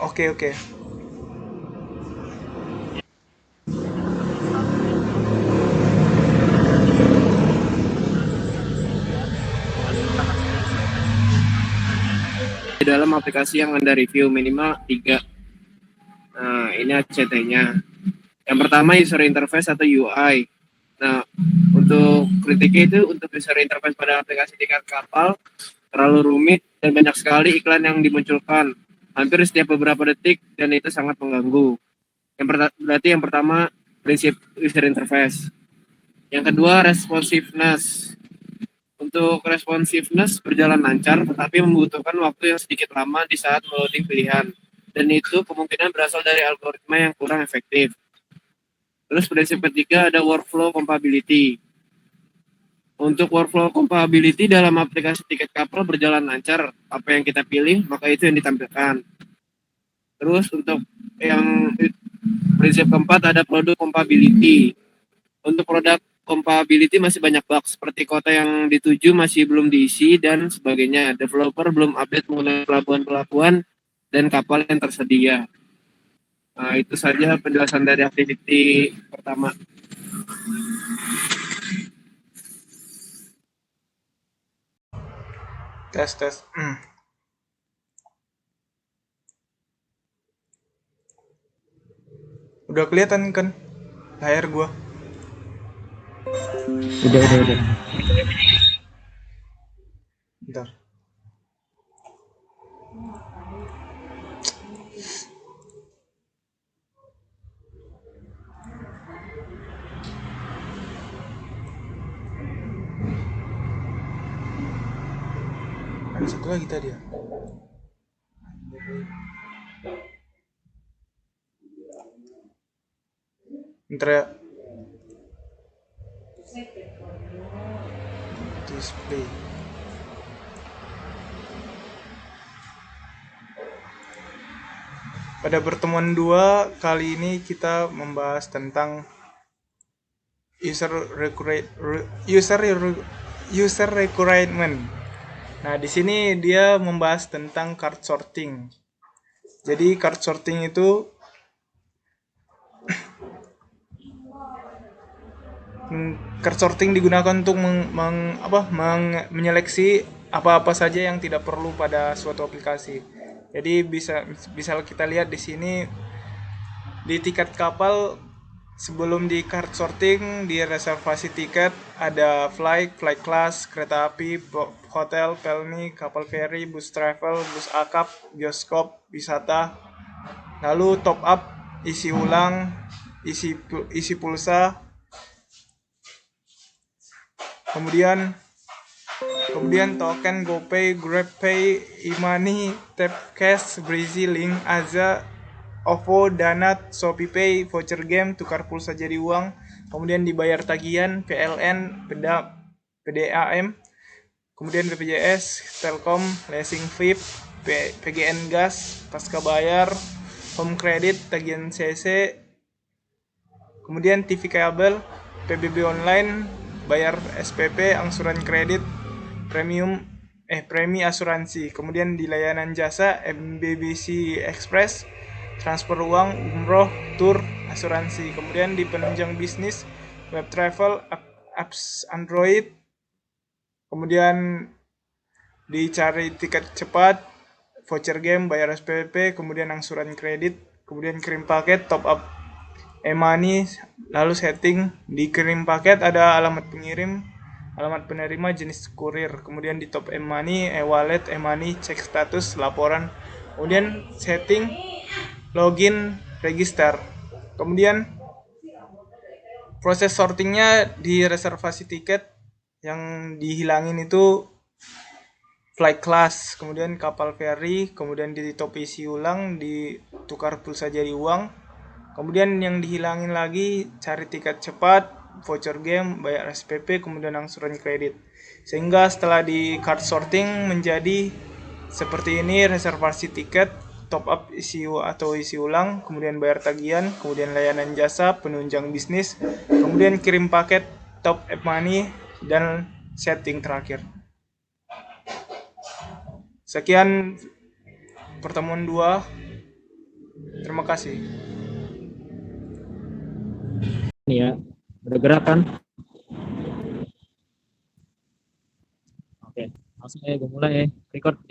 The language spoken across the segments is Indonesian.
Oke, oke. Di dalam aplikasi yang Anda review minimal 3. Nah, ini ACT-nya. Yang pertama user interface atau UI. Nah, untuk kritiknya itu untuk user interface pada aplikasi tiket kapal terlalu rumit dan banyak sekali iklan yang dimunculkan hampir setiap beberapa detik dan itu sangat mengganggu. Berarti yang pertama prinsip user interface. Yang kedua responsiveness. Untuk responsiveness berjalan lancar tetapi membutuhkan waktu yang sedikit lama di saat loading pilihan. Dan itu kemungkinan berasal dari algoritma yang kurang efektif. Terus prinsip ketiga ada workflow compatibility. Untuk workflow compatibility dalam aplikasi tiket kapal berjalan lancar, apa yang kita pilih maka itu yang ditampilkan. Terus untuk yang prinsip keempat ada produk compatibility. Untuk produk compatibility masih banyak bug seperti kota yang dituju masih belum diisi dan sebagainya. Developer belum update mengenai pelabuhan-pelabuhan dan kapal yang tersedia. Nah, itu saja penjelasan dari activity pertama. Tes, tes. Udah kelihatan kan layar gua? Udah. Bentar. Ada satu lagi tadi ya. Bentar ya. Display. Pada pertemuan 2 kali ini kita membahas tentang user user requirement. Nah, di sini dia membahas tentang card sorting. Jadi card sorting itu card sorting digunakan untuk menyeleksi apa-apa saja yang tidak perlu pada suatu aplikasi. Jadi bisa kita lihat di sini di tiket kapal sebelum di card sorting di reservasi tiket ada flight class, kereta api, hotel, pelni, kapal feri, bus travel, bus akap, bioskop, wisata. Lalu top up, isi ulang, isi pulsa. Kemudian token GoPay, GrabPay, e-money, Tap Cash, Breezy, Link, Aza, OVO, Danat, ShopeePay, voucher game, tukar pulsa jadi uang, kemudian dibayar tagihan, PLN, PDAM, kemudian BPJS, Telkom, leasing VIP, PGN Gas, pasca bayar, home credit, tagihan CC, kemudian TV kabel, PBB online, bayar SPP, angsuran kredit, premi asuransi, kemudian di layanan jasa MBBC Express, transfer uang, umroh, tur, asuransi, kemudian di penunjang bisnis, web travel, apps Android, kemudian dicari tiket cepat, voucher game, bayar SPP, kemudian angsuran kredit, kemudian kirim paket, top up e-money, lalu setting di kirim paket ada alamat pengirim, alamat penerima, jenis kurir, kemudian di top e-money, e-wallet, e-money, cek status, laporan, kemudian setting, login, register, kemudian proses sortingnya di reservasi tiket yang dihilangin itu flight class, kemudian kapal feri, kemudian di top isi ulang, ditukar pulsa jadi uang, kemudian yang dihilangin lagi cari tiket cepat, voucher game, bayar SPP, kemudian angsuran kredit. Sehingga setelah di card sorting menjadi seperti ini: reservasi tiket, top up isi atau isi ulang, kemudian bayar tagihan, kemudian layanan jasa, penunjang bisnis, kemudian kirim paket, top up money, dan setting terakhir. Sekian pertemuan 2. Terima kasih. Ini ya, udah gerak kan? Oke, langsung ya, gue mulai ya. Record.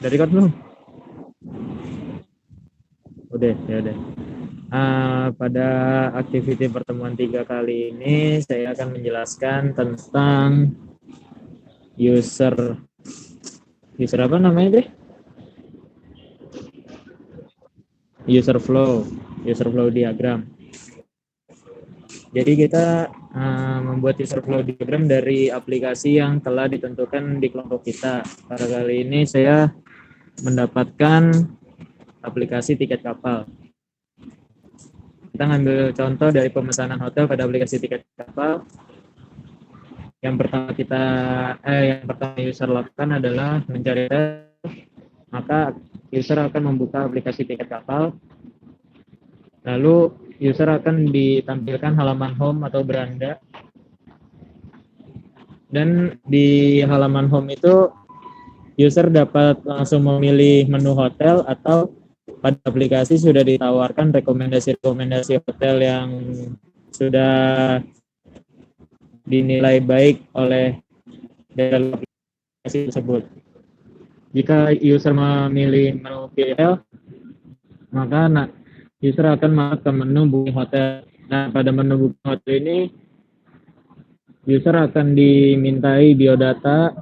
Udah record belum? Udah, ya udah. Pada aktiviti pertemuan 3 kali ini saya akan menjelaskan tentang user apa namanya deh? User flow diagram. Jadi kita membuat user flow diagram dari aplikasi yang telah ditentukan di kelompok kita. Pada kali ini saya mendapatkan aplikasi tiket kapal. Kita ngambil contoh dari pemesanan hotel pada aplikasi tiket kapal. Yang pertama user lakukan adalah mencari hotel, maka user akan membuka aplikasi tiket kapal. Lalu user akan ditampilkan halaman home atau beranda. Dan di halaman home itu user dapat langsung memilih menu hotel atau pada aplikasi sudah ditawarkan rekomendasi hotel yang sudah dinilai baik oleh dari aplikasi tersebut. Jika user memilih menu hotel, maka user akan masuk ke menu booking hotel. Nah, pada menu booking hotel ini user akan dimintai biodata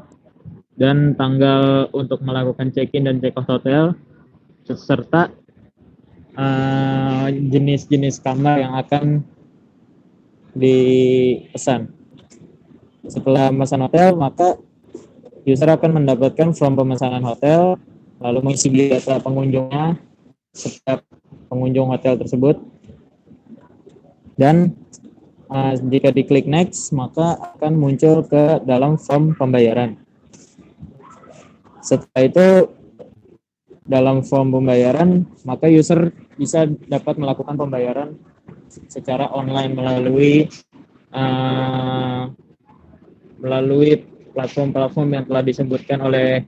dan tanggal untuk melakukan check-in dan check-out hotel serta jenis-jenis kamar yang akan dipesan. Setelah memesan hotel, maka user akan mendapatkan form pemesanan hotel, lalu mengisi data pengunjungnya, setiap pengunjung hotel tersebut, dan jika diklik next, maka akan muncul ke dalam form pembayaran. Setelah itu, dalam form pembayaran, maka user bisa dapat melakukan pembayaran secara online melalui platform-platform yang telah disebutkan oleh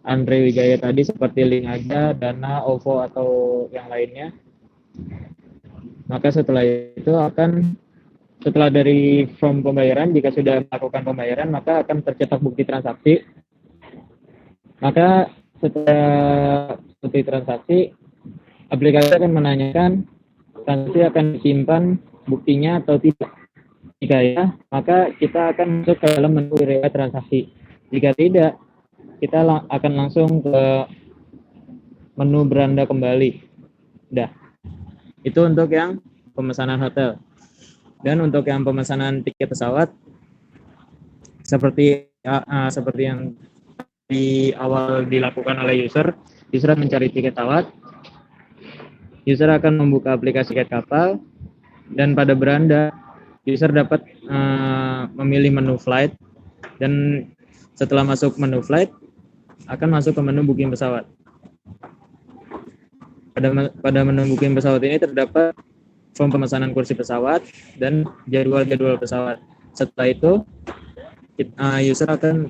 Andre Wijaya tadi, seperti Link Aja, Dana, OVO, atau yang lainnya. Maka setelah dari form pembayaran, jika sudah melakukan pembayaran, maka akan tercetak bukti transaksi. Maka setelah bukti transaksi, aplikasi akan menanyakan transaksi akan disimpan buktinya atau tidak. Jika ya, maka kita akan masuk ke dalam menu riwayat transaksi. Jika tidak, kita akan langsung ke menu beranda kembali. Udah. Itu untuk yang pemesanan hotel. Dan untuk yang pemesanan tiket pesawat, seperti yang di awal dilakukan oleh user mencari tiket pesawat, user akan membuka aplikasi tiket kapal, dan pada beranda user dapat memilih menu flight, dan setelah masuk menu flight akan masuk ke menu booking pesawat. Pada menu booking pesawat ini terdapat form pemesanan kursi pesawat dan jadwal pesawat. Setelah itu user akan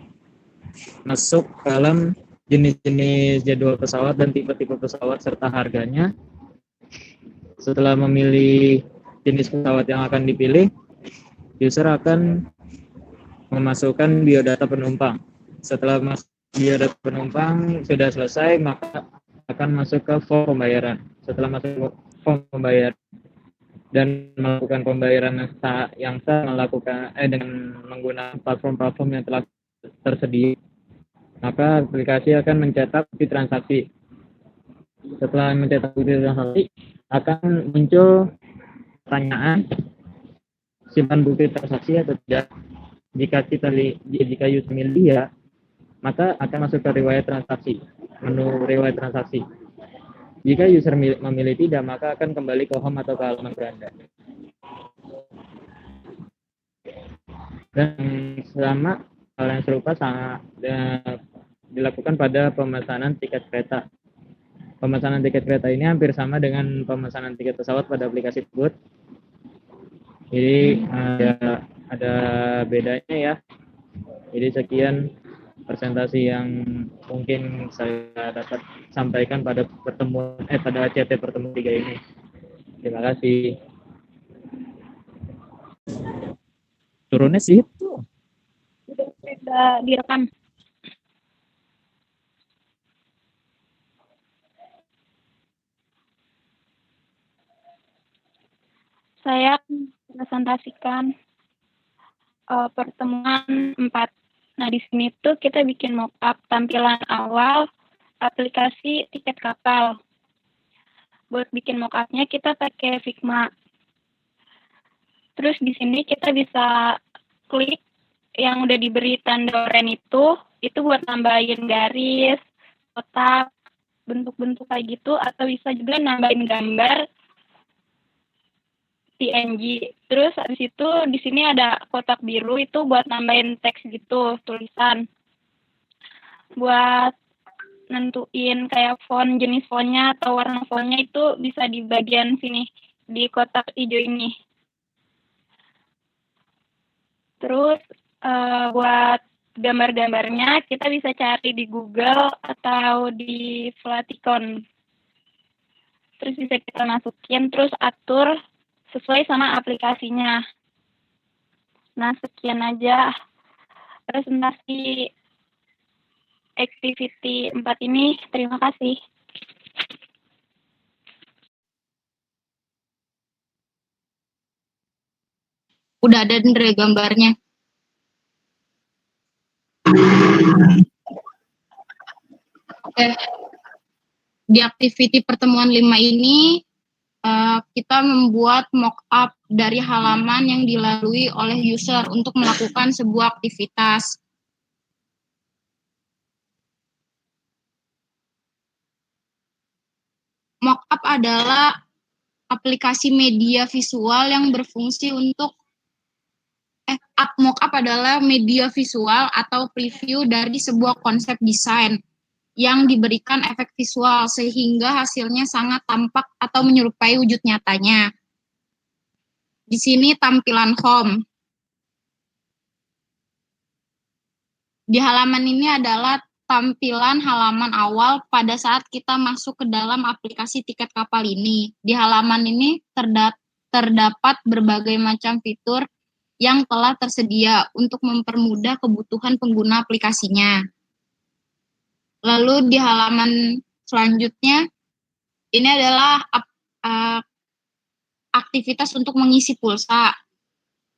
masuk dalam jenis-jenis jadwal pesawat dan tipe-tipe pesawat serta harganya. Setelah memilih jenis pesawat yang akan dipilih, user akan memasukkan biodata penumpang. Setelah biodata penumpang sudah selesai, maka akan masuk ke form pembayaran. Setelah masuk ke form pembayaran dan melakukan pembayaran yang sah dengan menggunakan platform-platform yang telah tersedia, maka aplikasi akan mencetak bukti transaksi. Setelah mencetak bukti transaksi, akan muncul pertanyaan simpan bukti transaksi atau tidak. Jika user memilih ya, maka akan masuk ke riwayat transaksi, menu riwayat transaksi. Jika user memilih tidak, maka akan kembali ke home atau ke halaman beranda. Dan sama hal yang serupa dilakukan pada pemesanan tiket kereta. Pemesanan tiket kereta ini hampir sama dengan pemesanan tiket pesawat pada aplikasi tersebut. Jadi ada bedanya ya. Jadi sekian presentasi yang mungkin saya dapat sampaikan pada pada CT pertemuan 3 ini. Terima kasih. Turunnya sih itu. Sudah direkam. Saya presentasikan pertemuan 4. Nah, di sini tuh kita bikin mockup tampilan awal aplikasi tiket kapal. Buat bikin mockupnya kita pakai Figma. Terus di sini kita bisa klik yang udah diberi tanda oranye itu buat nambahin garis, kotak, bentuk-bentuk kayak gitu, atau bisa juga nambahin gambar PNG. Terus habis itu di sini ada kotak biru itu buat nambahin teks gitu, tulisan. Buat nentuin kayak jenis fontnya atau warna fontnya itu bisa di bagian sini, di kotak hijau ini. Terus buat gambar-gambarnya kita bisa cari di Google atau di Flaticon. Terus bisa kita masukin, terus atur sesuai sama aplikasinya. Nah, sekian aja presentasi activity 4 ini. Terima kasih. Udah ada Andre gambarnya. Oke. Di activity pertemuan 5 ini kita membuat mock-up dari halaman yang dilalui oleh user untuk melakukan sebuah aktivitas. Mock-up adalah aplikasi media visual yang berfungsi untuk mock-up adalah media visual atau preview dari sebuah konsep desain yang diberikan efek visual sehingga hasilnya sangat tampak atau menyerupai wujud nyatanya. Di sini tampilan home. Di halaman ini adalah tampilan halaman awal pada saat kita masuk ke dalam aplikasi tiket kapal ini. Di halaman ini terdapat berbagai macam fitur yang telah tersedia untuk mempermudah kebutuhan pengguna aplikasinya. Lalu di halaman selanjutnya, ini adalah aktivitas untuk mengisi pulsa.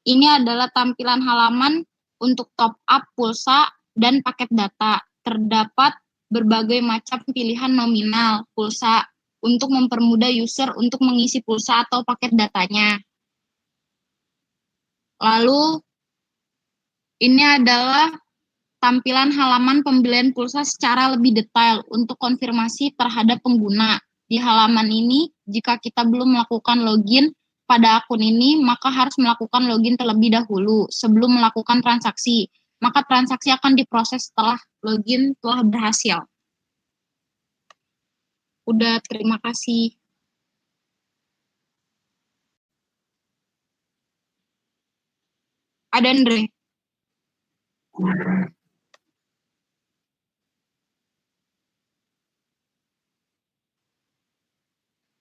Ini adalah tampilan halaman untuk top up pulsa dan paket data. Terdapat berbagai macam pilihan nominal pulsa untuk mempermudah user untuk mengisi pulsa atau paket datanya. Lalu, ini adalah tampilan halaman pembelian pulsa secara lebih detail untuk konfirmasi terhadap pengguna. Di halaman ini, jika kita belum melakukan login pada akun ini, maka harus melakukan login terlebih dahulu sebelum melakukan transaksi. Maka transaksi akan diproses setelah login telah berhasil. Udah, terima kasih. Ada Andre.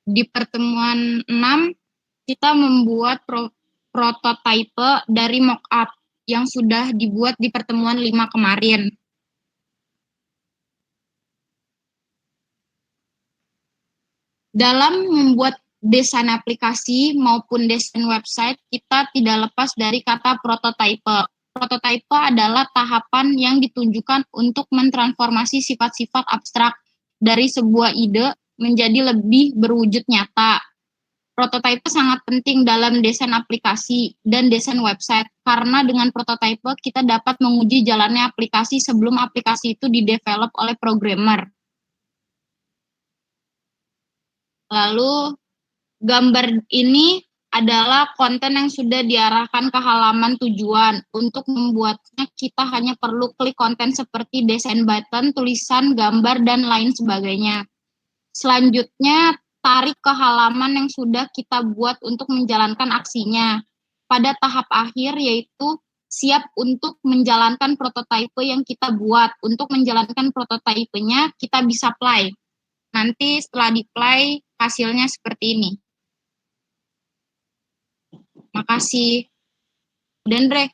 Di pertemuan 6, kita membuat prototipe dari mockup yang sudah dibuat di pertemuan 5 kemarin. Dalam membuat desain aplikasi maupun desain website, kita tidak lepas dari kata prototipe. Prototipe adalah tahapan yang ditunjukkan untuk mentransformasi sifat-sifat abstrak dari sebuah ide menjadi lebih berwujud nyata. Prototipe sangat penting dalam desain aplikasi dan desain website, karena dengan prototipe kita dapat menguji jalannya aplikasi sebelum aplikasi itu didevelop oleh programmer. Lalu, gambar ini adalah konten yang sudah diarahkan ke halaman tujuan. Untuk membuatnya, kita hanya perlu klik konten seperti desain button, tulisan, gambar, dan lain sebagainya. Selanjutnya, tarik ke halaman yang sudah kita buat untuk menjalankan aksinya. Pada tahap akhir, yaitu siap untuk menjalankan prototipe yang kita buat. Untuk menjalankan prototipenya, kita bisa play. Nanti setelah di-play, hasilnya seperti ini. Makasih. Dendre.